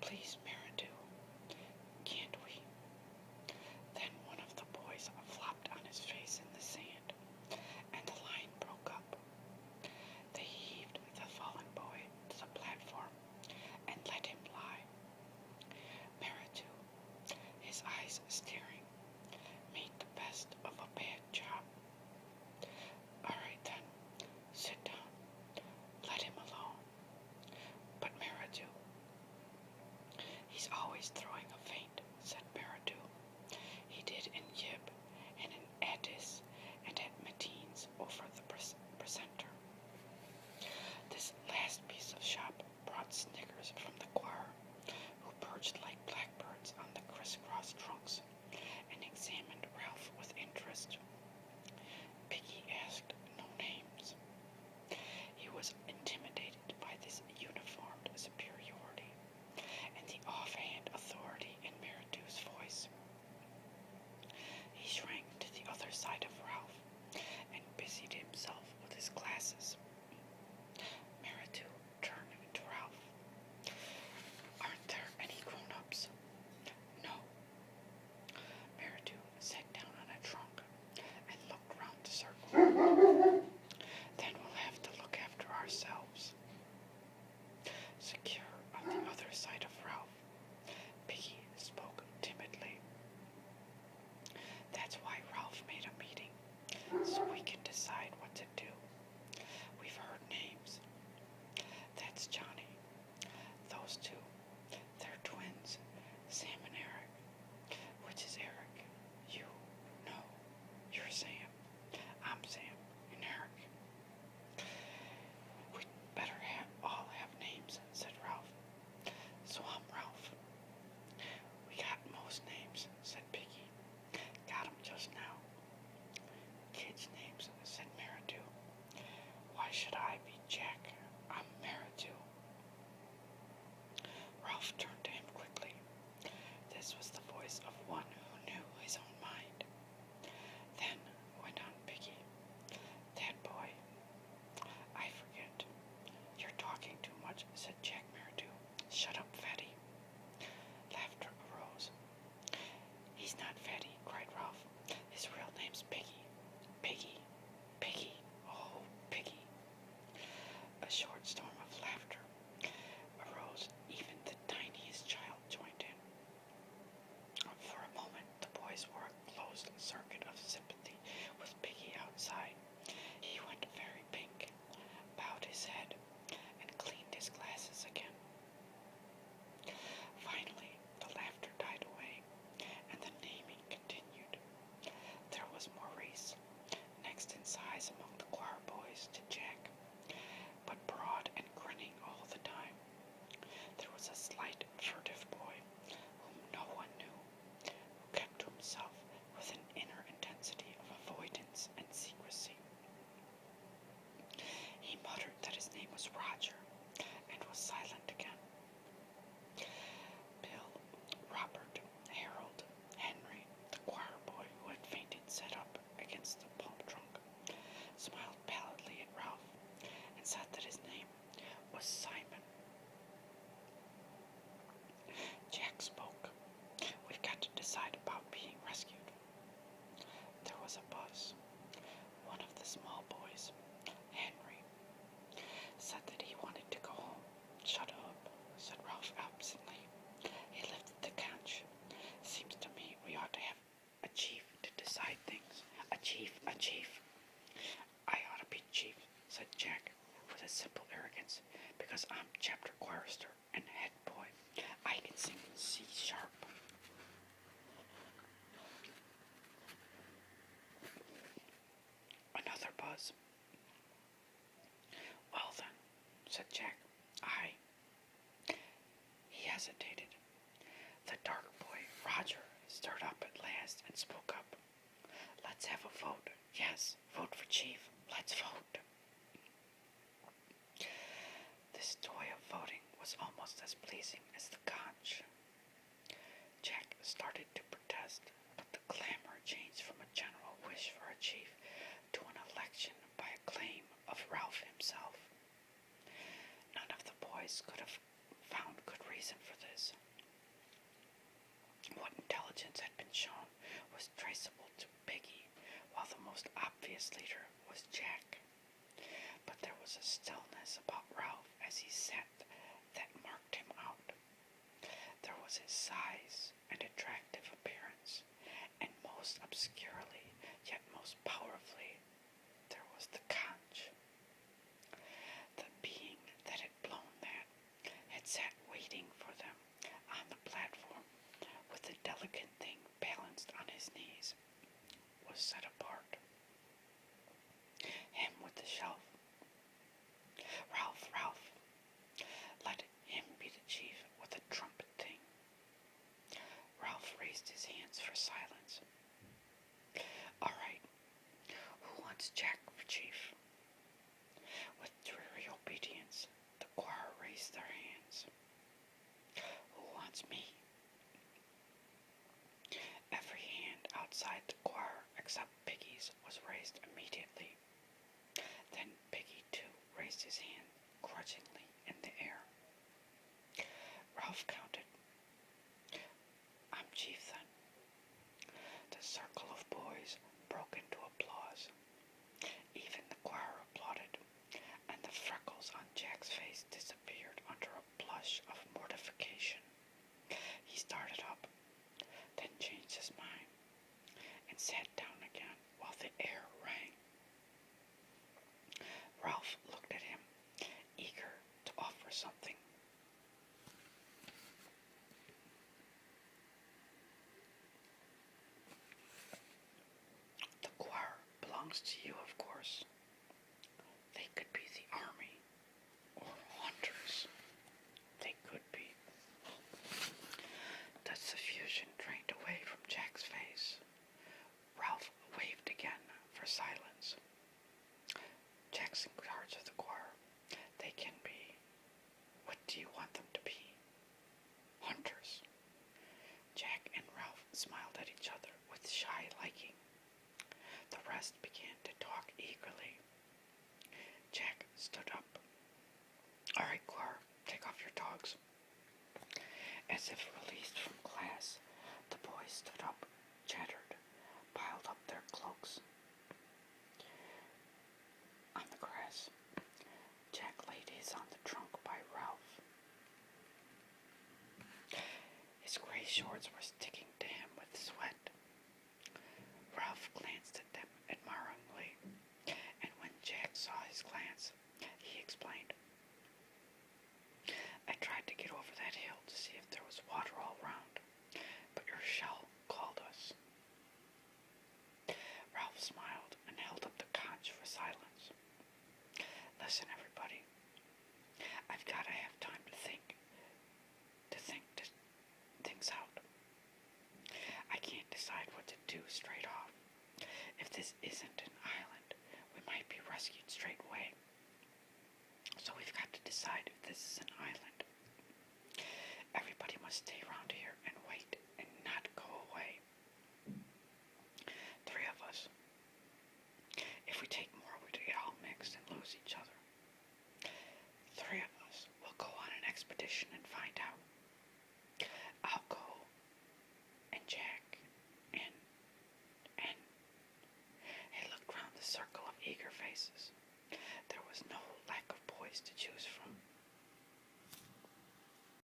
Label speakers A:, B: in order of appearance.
A: Please, Meridu, can't we? Then one of the boys flopped on his face in the sand, and the line broke up. They heaved the fallen boy to the platform and let him lie. Meridu, his eyes staring, made the best of a bad job. All right then, sit down. Let him alone. But Meridu, he's always throwing a feint, said Meridu. He did in Yib, and in Addis, and at Mateen's over the presenter. This last piece of shop brought snickers from the choir, who perched like blackbirds on the crisscross trunks, and examined Ralph with interest. Piggy asked no names. He was intimidated by this uniformed superiority, and the offhand authority in Meridu's voice. He shrank to the other side of Ralph, and busied himself with his glasses. Meridu turned to Ralph. Aren't there any grown-ups? No. Meridu sat down on a trunk and looked round the circle. Then we'll have to look after ourselves. Secure on the other side of Ralph, Piggy spoke timidly. That's why Ralph made a meeting, so we can decide what to do. We've heard names. That's Johnny. Those two, they're twins, Sam and Eric. Which is Eric? You? No. You're Sam. I'm Sam and Eric. We'd better all have names, said Ralph. So I'm Ralph. We got most names, said Piggy. Got 'em just now. Kids' names, said Meridu. Why should I be Jack? I'm Meridu. Ralph turned to him quickly. This was the voice of one who knew his own mind. Then went on Piggy. That boy. I forget. You're talking too much, said Jack Meridu. Shut up, fatty. Laughter arose. He's not fatty, cried Ralph. His real name's Piggy. Piggy. Piggy. Oh, Piggy. A short storm of laughter arose. Even the tiniest child joined in. For a moment, the boys were a closed circuit of sympathy with Piggy outside. He went very pink, bowed his head, and cleaned his glasses again. Finally, the laughter died away, and the naming continued. There was Maurice, next in size among the choir boys to Jack, but broad and grinning all the time. There was a slight, furtive boy, whom no one knew, who kept to himself with an inner intensity of avoidance and secrecy. He muttered that his name was Roger, and was silent again. Bill, Robert, Harold, Henry, the choir boy who had fainted, sat up against the palm trunk, smiled pallidly at Ralph, and said that his name was Simon. Jack spoke. We've got to decide about being rescued. There was a buzz. One of the small boys, Henry, said that he wanted to go home. Shut up, said Ralph absently. He lifted the conch. Seems to me we ought to have a chief to decide things. A chief. I ought to be chief, said Jack with a simple arrogance, because I'm chapter chorister and head boy. I can sing C sharp. Another buzz. Well then, said Jack, He hesitated. The dark boy, Roger, stirred up at last and spoke up. Let's have a vote. Yes, vote for chief. Let's vote. This toy of voting was almost as pleasing as the conch. Jack started to protest, but the clamor changed from a general wish for a chief to an election by a claim of Ralph himself. None of the boys could have found good reason for this. rebellious leader was Jack, but there was a stillness about Ralph as he sat that marked him out. There was his size and attractive appearance, and most obscurely, yet most powerfully, there was the conch. The being that had blown that had sat waiting for them on the platform with the delicate thing balanced on his knees, was set apart. Him with the shelf. Ralph, Ralph, let him be the chief with the trumpet thing. Ralph raised his hands for silence. All right, who wants Jack for chief? With dreary obedience, the choir raised their hands. Who wants me? Every hand outside the choir except Piggy's was raised immediately. Then Piggy, too, raised his hand grudgingly in the air. Ralph counted. I'm chief, then. The circle of boys broke into applause. Even the choir applauded, and the freckles on Jack's face disappeared under a blush of mortification. He started up, then changed his mind, and sat down again while the air rang. Ralph looked at him, eager to offer something. The choir belongs to you, of course. They could be the army, or hunters. They could be. The suffusion drained away from Jack's face. Ralph waved again for silence. Jack's in charge of the choir. They can be. What do you want them to be? Hunters. Jack and Ralph smiled at each other with shy liking. The rest began to talk eagerly. Jack stood up. All right, choir, take off your togs. As if released from class, the boys stood up, chattered, piled up their cloaks. On the grass, Jack laid his on the trunk by Ralph. His gray shorts were sticking to him with sweat. Ralph glanced at them admiringly, and when Jack saw his glance, he explained, I tried to get over that hill to see if there was water all round, but your shell called us. Ralph smiled and held up the conch for silence. Listen, everybody. I've got to have time to think things out. I can't decide what to do straight off. If this isn't an island, we might be rescued straight away. So we've got to decide if this is an island. Everybody must stay around here and wait and not go away. 3 of us. If we take more, we'd get all mixed and lose each other. 3 of us will go on an expedition and find out. I'll go, and Jack, and he looked round the circle of eager faces. There was no lack of boys to choose